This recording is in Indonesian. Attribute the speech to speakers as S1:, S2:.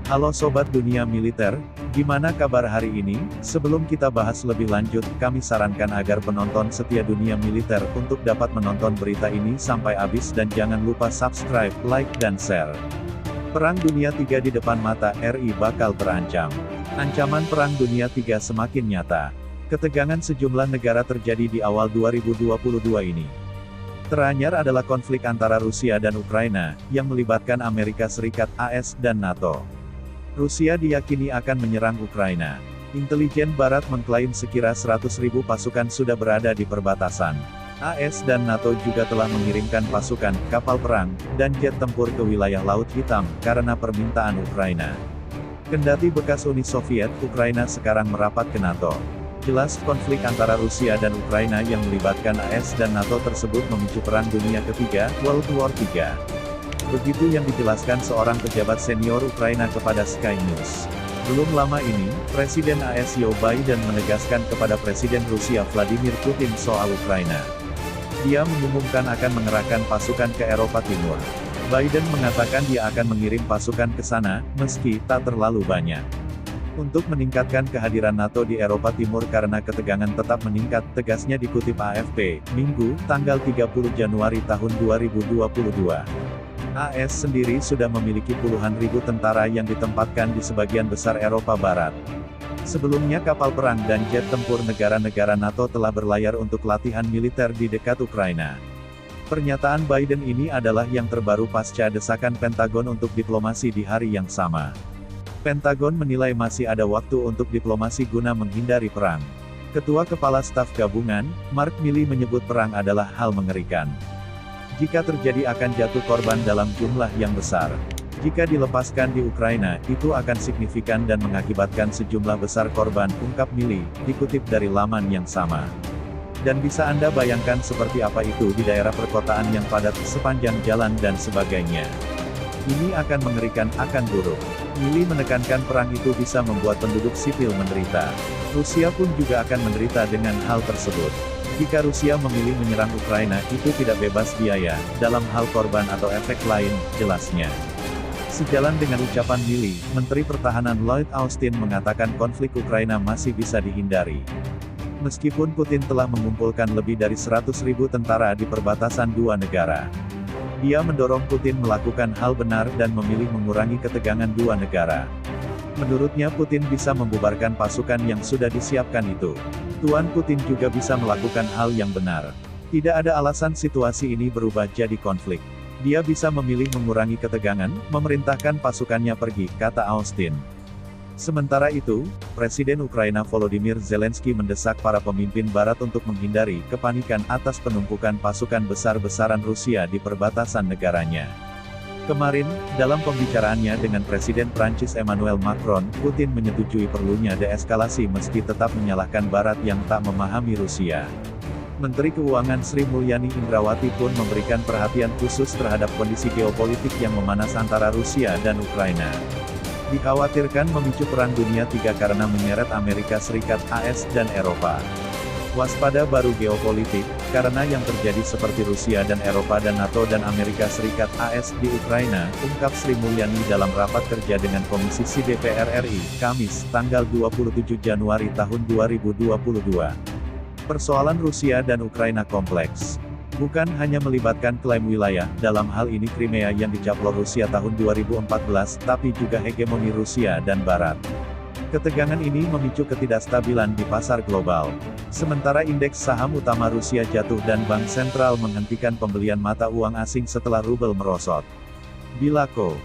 S1: Halo Sobat Dunia Militer, gimana kabar hari ini? Sebelum kita bahas lebih lanjut, kami sarankan agar penonton setia Dunia Militer untuk dapat menonton berita ini sampai habis dan jangan lupa subscribe, like dan share. Perang Dunia III di depan mata RI bakal terancam. Ancaman Perang Dunia III semakin nyata. Ketegangan sejumlah negara terjadi di awal 2022 ini. Teranyar adalah konflik antara Rusia dan Ukraina, yang melibatkan Amerika Serikat, AS, dan NATO. Rusia diyakini akan menyerang Ukraina. Intelijen Barat mengklaim sekira 100.000 pasukan sudah berada di perbatasan. AS dan NATO juga telah mengirimkan pasukan, kapal perang, dan jet tempur ke wilayah Laut Hitam, karena permintaan Ukraina. Kendati bekas Uni Soviet, Ukraina sekarang merapat ke NATO. Jelas konflik antara Rusia dan Ukraina yang melibatkan AS dan NATO tersebut memicu Perang Dunia Ketiga, World War III. Begitu yang dijelaskan seorang pejabat senior Ukraina kepada Sky News. Belum lama ini, Presiden AS Joe Biden menegaskan kepada Presiden Rusia Vladimir Putin soal Ukraina. Dia mengumumkan akan mengerahkan pasukan ke Eropa Timur. Biden mengatakan dia akan mengirim pasukan ke sana, meski tak terlalu banyak. Untuk meningkatkan kehadiran NATO di Eropa Timur karena ketegangan tetap meningkat, tegasnya dikutip AFP, Minggu, tanggal 30 Januari tahun 2022. AS sendiri sudah memiliki puluhan ribu tentara yang ditempatkan di sebagian besar Eropa Barat. Sebelumnya kapal perang dan jet tempur negara-negara NATO telah berlayar untuk latihan militer di dekat Ukraina. Pernyataan Biden ini adalah yang terbaru pasca desakan Pentagon untuk diplomasi di hari yang sama. Pentagon menilai masih ada waktu untuk diplomasi guna menghindari perang. Ketua Kepala Staf Gabungan, Mark Milley menyebut perang adalah hal mengerikan. Jika terjadi akan jatuh korban dalam jumlah yang besar. Jika dilepaskan di Ukraina, itu akan signifikan dan mengakibatkan sejumlah besar korban, ungkap Milley, dikutip dari laman yang sama. Dan bisa Anda bayangkan seperti apa itu di daerah perkotaan yang padat sepanjang jalan dan sebagainya. Ini akan mengerikan, akan buruk. Milley menekankan perang itu bisa membuat penduduk sipil menderita. Rusia pun juga akan menderita dengan hal tersebut. Jika Rusia memilih menyerang Ukraina, itu tidak bebas biaya, dalam hal korban atau efek lain, jelasnya. Sejalan dengan ucapan Milley, Menteri Pertahanan Lloyd Austin mengatakan konflik Ukraina masih bisa dihindari. Meskipun Putin telah mengumpulkan lebih dari 100.000 tentara di perbatasan dua negara. Dia mendorong Putin melakukan hal benar dan memilih mengurangi ketegangan dua negara. Menurutnya Putin bisa membubarkan pasukan yang sudah disiapkan itu. Tuan Putin juga bisa melakukan hal yang benar. Tidak ada alasan situasi ini berubah jadi konflik. Dia bisa memilih mengurangi ketegangan, memerintahkan pasukannya pergi, kata Austin. Sementara itu, Presiden Ukraina Volodymyr Zelensky mendesak para pemimpin Barat untuk menghindari kepanikan atas penumpukan pasukan besar-besaran Rusia di perbatasan negaranya. Kemarin, dalam pembicaraannya dengan Presiden Prancis Emmanuel Macron, Putin menyetujui perlunya deeskalasi meski tetap menyalahkan Barat yang tak memahami Rusia. Menteri Keuangan Sri Mulyani Indrawati pun memberikan perhatian khusus terhadap kondisi geopolitik yang memanas antara Rusia dan Ukraina. Dikhawatirkan memicu Perang Dunia III karena menyeret Amerika Serikat, AS, dan Eropa. Waspada baru geopolitik, karena yang terjadi seperti Rusia dan Eropa dan NATO dan Amerika Serikat, AS, di Ukraina, ungkap Sri Mulyani dalam rapat kerja dengan Komisi SI DPR RI, Kamis, tanggal 27 Januari tahun 2022. Persoalan Rusia dan Ukraina kompleks. Bukan hanya melibatkan klaim wilayah, dalam hal ini Crimea yang dicaplok Rusia tahun 2014, tapi juga hegemoni Rusia dan Barat. Ketegangan ini memicu ketidakstabilan di pasar global. Sementara indeks saham utama Rusia jatuh dan Bank Sentral menghentikan pembelian mata uang asing setelah rubel merosot. Bilako.